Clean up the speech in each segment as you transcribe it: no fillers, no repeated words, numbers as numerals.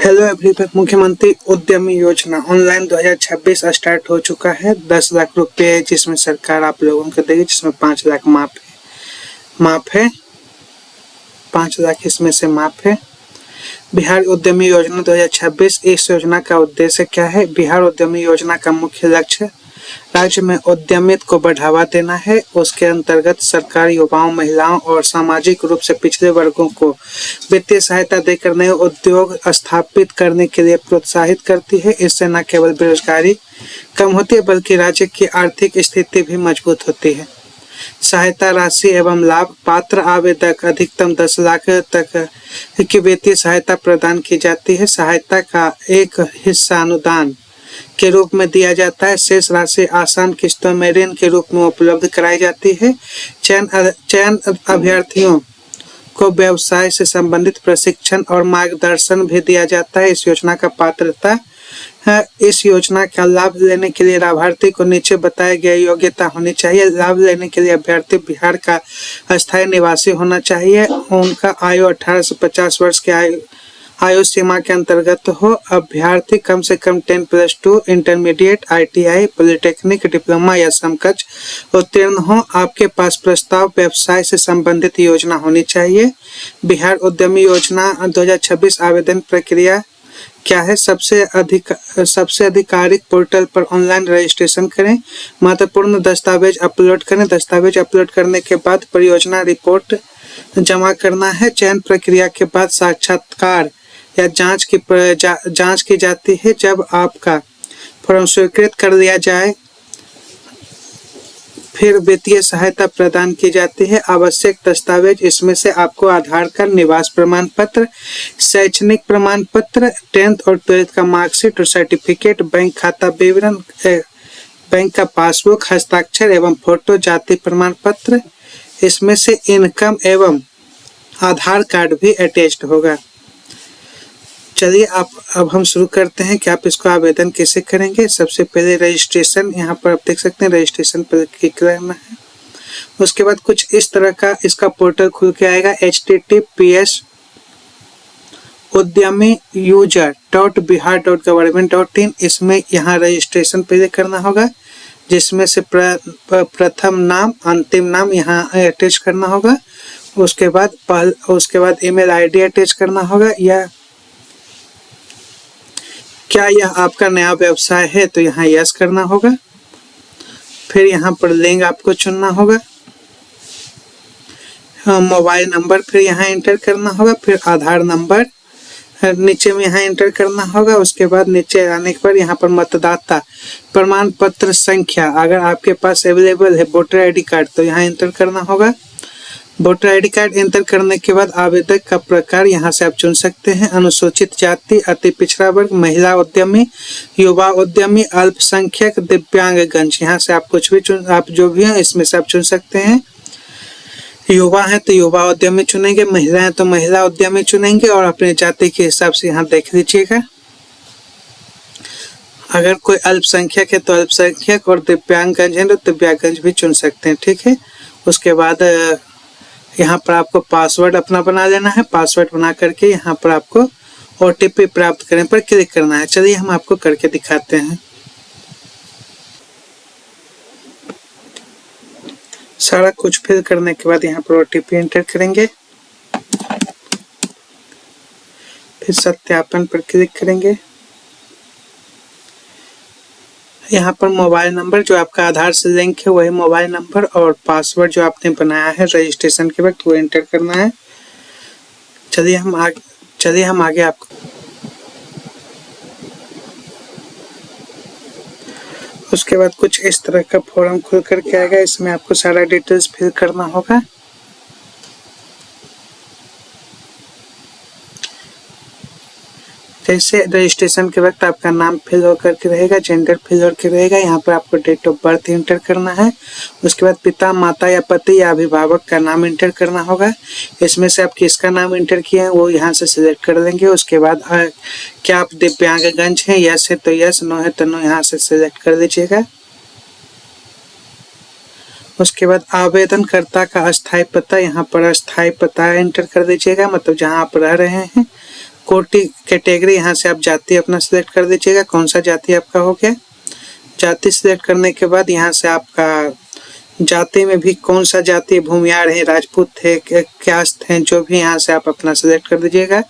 Hello everyone. मुख्यमंत्री उद्यमी योजना ऑनलाइन 2026 स्टार्ट हो चुका है। 10 लाख रुपए जिसमें सरकार आप लोगों को देगी, जिसमें 5 लाख माफ है 5 लाख इसमें से माफ है। बिहार उद्यमी योजना 2026, इस योजना का उद्देश्य क्या है? बिहार उद्यमी योजना का मुख्य लक्ष्य राज्य में उद्यमिता को बढ़ावा देना है। उसके अंतर्गत सरकार युवाओं, महिलाओं और सामाजिक रूप से पिछड़े वर्गों को वित्तीय सहायता देकर नए उद्योग स्थापित करने के लिए प्रोत्साहित करती है। इससे न केवल बेरोजगारी कम होती है बल्कि राज्य की आर्थिक स्थिति भी मजबूत होती है। सहायता राशि एवं लाभ: पात्र आवेदक अधिकतम 10 लाख तक की वित्तीय सहायता प्रदान की जाती है। सहायता का एक हिस्सा अनुदान के रूप में दिया जाता है। शेष राशि आसान किस्तों में ऋण के रूप में उपलब्ध कराई जाती है। चयन अभ्यर्थियों को व्यवसाय से संबंधित प्रशिक्षण और मार्गदर्शन भी दिया जाता है। इस योजना का पात्रता है। इस योजना का लाभ लेने के लिए लाभार्थी को नीचे बताए गए योग्यता होनी चाहिए। लाभ लेने के लिए अभ्यर्थी बिहार का अस्थायी निवासी होना चाहिए। उनका आयु 18 से 50 वर्ष की आयु सीमा के अंतर्गत हो। अभ्यर्थी कम से कम 10+2 इंटरमीडिएट, ITI, पॉलिटेक्निक, डिप्लोमा या समकक्ष उत्तीर्ण हो। आपके पास प्रस्ताव व्यवसाय से संबंधित योजना होनी चाहिए। बिहार उद्यमी योजना 2026 आवेदन प्रक्रिया क्या है? सबसे आधिकारिक पोर्टल पर ऑनलाइन रजिस्ट्रेशन करें। महत्वपूर्ण दस्तावेज अपलोड करें। दस्तावेज अपलोड करने के बाद परियोजना रिपोर्ट जमा करना है। चयन प्रक्रिया के बाद साक्षात्कार या जांच की जाती है। जब आपका फॉर्म स्वीकृत कर लिया जाए फिर वित्तीय सहायता प्रदान की जाती है। आवश्यक दस्तावेज: इसमें से आपको आधार कार्ड, निवास प्रमाण पत्र, शैक्षणिक प्रमाण पत्र, 10th और 12th का मार्कशीट और सर्टिफिकेट, बैंक खाता विवरण, बैंक का पासबुक, हस्ताक्षर एवं फोटो, जाति प्रमाण पत्र, इसमें से इनकम एवं आधार कार्ड भी अटैच्ड होगा। चलिए अब हम शुरू करते हैं कि आप इसको आवेदन कैसे करेंगे। सबसे पहले रजिस्ट्रेशन, यहाँ पर आप देख सकते हैं रजिस्ट्रेशन पर क्लिक करना है। उसके बाद कुछ इस तरह का इसका पोर्टल खुल के आएगा। https udyami-user.bihar.government.in। इसमें यहाँ रजिस्ट्रेशन पहले करना होगा, जिसमें से प्रथम नाम, अंतिम नाम यहाँ अटैच करना होगा। उसके बाद ईमेल ID अटैच करना होगा। क्या यह आपका नया व्यवसाय है? तो यहाँ यस करना होगा। फिर यहाँ पर लिंग आपको चुनना होगा। मोबाइल नंबर फिर यहाँ एंटर करना होगा। फिर आधार नंबर नीचे में यहाँ एंटर करना होगा। उसके बाद नीचे आने के बाद यहाँ पर मतदाता प्रमाण पत्र संख्या, अगर आपके पास अवेलेबल है वोटर ID कार्ड, तो यहाँ एंटर करना होगा। वोटर ID कार्ड एंटर करने के बाद आवेदक का प्रकार यहाँ से आप चुन सकते हैं। अनुसूचित जाति, अति पिछड़ा वर्ग, महिला उद्यमी, युवा उद्यमी, अल्पसंख्यक, दिव्यांगजन, यहाँ से आप कुछ भी आप जो भी हैं इसमें से आप चुन सकते हैं। युवा है तो युवा उद्यमी चुनेंगे, महिला है तो महिला उद्यमी चुनेंगे और अपने जाति के हिसाब से यहाँ देख लीजिएगा। अगर कोई अल्पसंख्यक है तो अल्पसंख्यक और दिव्यांगजन है तो दिव्यांगजन भी चुन सकते हैं। ठीक है। उसके बाद यहाँ पर आपको पासवर्ड अपना बना लेना है। पासवर्ड बना करके यहाँ पर आपको OTP प्राप्त करने पर क्लिक करना है। चलिए हम आपको करके दिखाते हैं। सारा कुछ फिल करने के बाद यहाँ पर OTP एंटर करेंगे। फिर सत्यापन पर क्लिक करेंगे। यहाँ पर मोबाइल नंबर जो आपका आधार से लिंक है वही मोबाइल नंबर और पासवर्ड जो आपने बनाया है रजिस्ट्रेशन के वक्त वो एंटर करना है। चलिए हम आगे आपको उसके बाद कुछ इस तरह का फॉर्म खुल करके आएगा। इसमें आपको सारा डिटेल्स फिल करना होगा। जैसे रजिस्ट्रेशन के वक्त आपका नाम फिल होकर के रहेगा, जेंडर फिल होकर रहेगा। यहाँ पर आपको डेट ऑफ बर्थ एंटर करना है। उसके बाद पिता, माता या पति या अभिभावक का नाम एंटर करना होगा। इसमें से आप किसका नाम एंटर किए हैं वो यहाँ से सिलेक्ट कर लेंगे। उसके बाद क्या आप दिव्यांगजन हैं? यस है तो यस, नो है तो नो, यहाँ से सिलेक्ट कर लीजिएगा। उसके बाद आवेदनकर्ता का अस्थायी पता, यहाँ पर अस्थायी पता एंटर कर दीजिएगा, मतलब जहाँ आप रह रहे हैं कोटि कैटेगरी, यहाँ से आप जाति अपना सिलेक्ट कर दीजिएगा, कौन सा जाति आपका हो गया। जाति सिलेक्ट करने के बाद यहाँ से आपका जाति में भी कौन सा जाति, भूमियार है, राजपूत थे, कास्ट हैं, जो भी यहाँ से आप अपना सिलेक्ट कर दीजिएगा।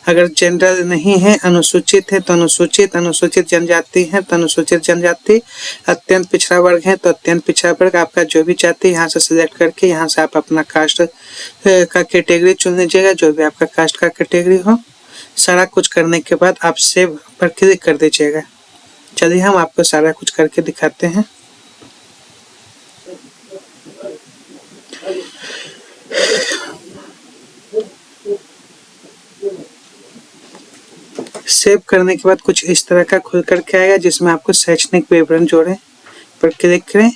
अगर जनरल नहीं है, अनुसूचित है तो अनुसूचित, अनुसूचित जनजाति है तो अनुसूचित जनजाति, अत्यंत पिछड़ा वर्ग है तो अत्यंत पिछड़ा वर्ग, आपका जो भी जाति यहाँ से सिलेक्ट करके यहाँ से आप अपना कास्ट का कैटेगरी चुन लीजिएगा, जो भी आपका कास्ट का कैटेगरी हो। सारा कुछ करने के बाद आप सेव पर क्लिक कर दीजिएगा। चलिए हम आपको सारा कुछ करके दिखाते हैं। सेव करने के बाद कुछ इस तरह का खुल करके आएगा, जिसमें आपको शैक्षणिक विवरण जोड़े पर क्लिक करें।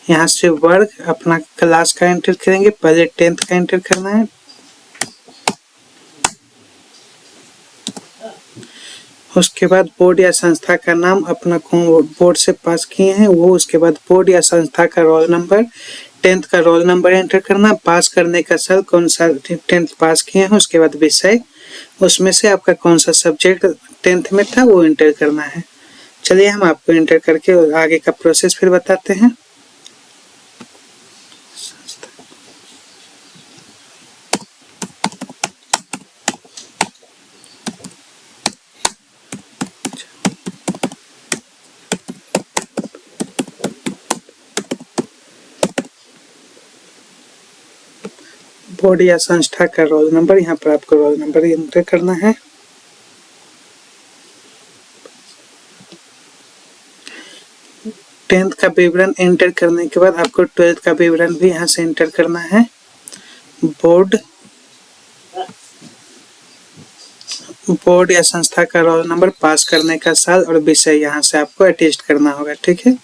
यहाँ से वर्ग अपना क्लास का एंटर करेंगे, पहले 10th का एंटर करना है। उसके बाद बोर्ड या संस्था का नाम, अपना कौन बोर्ड से पास किए हैं वो, उसके बाद बोर्ड या संस्था का रोल नंबर, 10th का रोल नंबर एंटर करना, पास करने का साल, कौन सा 10th पास किए हैं, उसके बाद विषय, उसमें से आपका कौन सा सब्जेक्ट 10th में था वो एंटर करना है। चलिए हम आपको एंटर करके आगे का प्रोसेस फिर बताते हैं। बोर्ड या संस्था का रोल नंबर, यहाँ पर आपको रोल नंबर एंटर करना है। टेंथ का विवरण एंटर करने के बाद आपको 12th का विवरण भी यहाँ से एंटर करना है। बोर्ड या संस्था का रोल नंबर, पास करने का साल और विषय यहाँ से आपको अटेस्ट करना होगा। ठीक है,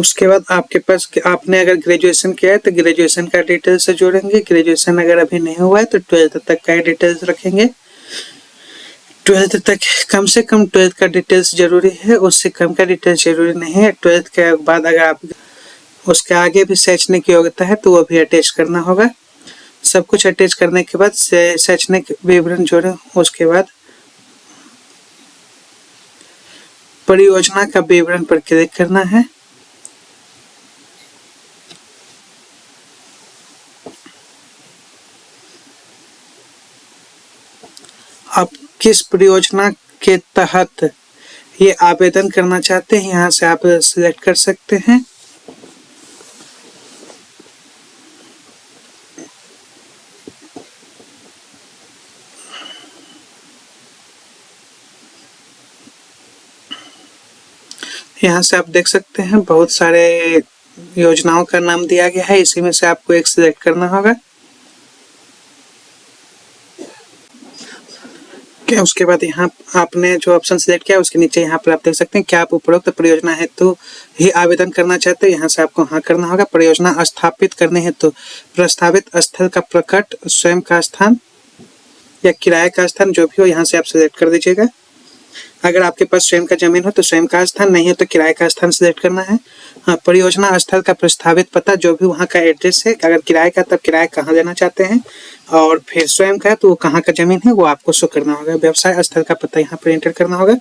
उसके बाद आपके पास आपने अगर ग्रेजुएशन किया है तो ग्रेजुएशन का डिटेल्स से जोड़ेंगे। ग्रेजुएशन अगर अभी नहीं हुआ है तो 12th तक का डिटेल्स रखेंगे। 12th तक, कम से कम 12th का डिटेल्स जरूरी है, उससे कम का डिटेल्स जरूरी नहीं है। 12th के बाद अगर आप उसके आगे भी शैक्षणिक योग्यता है तो वो भी अटैच करना होगा। सब कुछ अटैच करने के बाद शैक्षणिक विवरण जोड़ें। उसके बाद परियोजना का विवरण पर क्लिक करना है। आप किस परियोजना के तहत ये आवेदन करना चाहते हैं, यहाँ से आप सिलेक्ट कर सकते हैं। यहाँ से आप देख सकते हैं बहुत सारे योजनाओं का नाम दिया गया है, इसी में से आपको एक सिलेक्ट करना होगा। उसके बाद यहाँ आपने जो ऑप्शन सिलेक्ट किया उसके नीचे यहाँ पर आप देख सकते हैं क्या आप उपरोक्त परियोजना हेतु ही आवेदन करना चाहते हैं, यहाँ से आपको हाँ करना होगा। परियोजना स्थापित करने हेतु प्रस्तावित स्थल का प्रकट स्वयं का स्थान या किराए का स्थान जो भी हो यहाँ से आप सिलेक्ट कर दीजिएगा। अगर आपके पास स्वयं का जमीन हो तो स्वयं का स्थान, नहीं है तो किराए का स्थान सिलेक्ट करना है। हाँ, परियोजना स्थल का प्रस्तावित पता जो भी वहाँ का एड्रेस है, अगर किराए का तब किराया कहाँ देना चाहते हैं, और फिर स्वयं का है तो वो कहाँ का जमीन है वो आपको शो करना होगा। व्यवसाय स्थल का पता यहाँ पर एंटर करना होगा।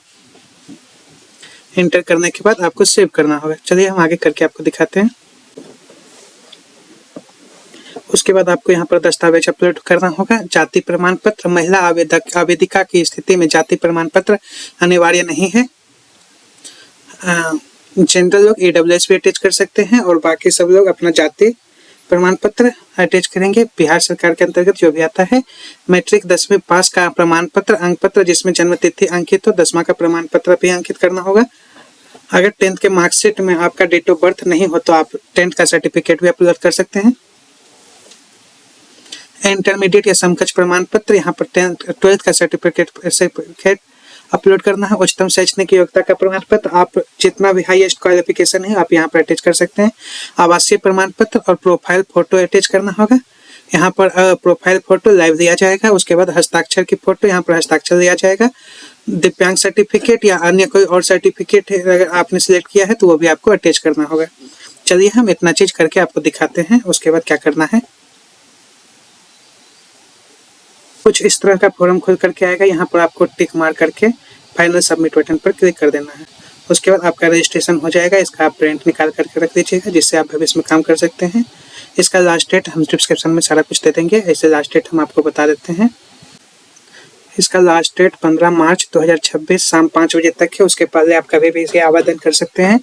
एंटर करने के बाद आपको सेव करना होगा। चलिए हम आगे करके आपको दिखाते हैं। उसके बाद आपको यहाँ पर दस्तावेज अपलोड करना होगा। जाति प्रमाण पत्र, महिला आवेदिका की स्थिति में जाति प्रमाण पत्र अनिवार्य नहीं है। जनरल लोग AWS भी अटैच कर सकते हैं और बाकी सब लोग अपना जाति प्रमाण पत्र अटैच करेंगे। बिहार सरकार के अंतर्गत जो भी आता है, मैट्रिक 10वीं पास का प्रमाण पत्र, अंक पत्र जिसमें जन्म तिथि अंकित हो, 10वां का प्रमाण पत्र भी अंकित करना होगा। अगर 10th के मार्कशीट में आपका डेट ऑफ बर्थ नहीं हो तो आप 10th का सर्टिफिकेट भी अपलोड कर सकते हैं। इंटरमीडिएट या समकक्ष प्रमाण पत्र, यहाँ पर 12th का सर्टिफिकेट अपलोड करना है। उच्चतम शैक्षणिक योग्यता का प्रमाण पत्र, आप जितना भी हाईएस्ट क्वालिफिकेशन है आप यहाँ पर अटैच कर सकते हैं। आवासीय प्रमाण पत्र और प्रोफाइल फोटो अटैच करना होगा। यहाँ पर प्रोफाइल फोटो लाइव दिया जाएगा। उसके बाद हस्ताक्षर की फोटो, यहाँ पर हस्ताक्षर दिया जाएगा। दिव्यांग सर्टिफिकेट या अन्य कोई और सर्टिफिकेट है अगर आपने सिलेक्ट किया है तो वो भी आपको अटैच करना होगा। चलिए हम इतना चीज करके आपको दिखाते हैं, उसके बाद क्या करना है। कुछ इस तरह का फॉर्म खुल करके आएगा, यहाँ पर आपको टिक मार करके फाइनल सबमिट बटन पर क्लिक कर देना है। उसके बाद आपका रजिस्ट्रेशन हो जाएगा। इसका आप प्रिंट निकाल करके रख दीजिएगा जिससे आप भविष्य में काम कर सकते हैं। इसका लास्ट डेट हम डिस्क्रिप्शन में सारा कुछ दे देंगे, ऐसे लास्ट डेट हम आपको बता देते हैं। इसका लास्ट डेट 15 मार्च 2026 शाम 5 बजे तक है। उसके पहले आप कभी भी इसे आवेदन कर सकते हैं।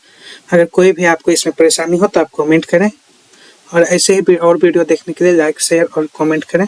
अगर कोई भी आपको इसमें परेशानी हो तो आप कमेंट करें और ऐसे ही और वीडियो देखने के लिए लाइक शेयर और कमेंट करें।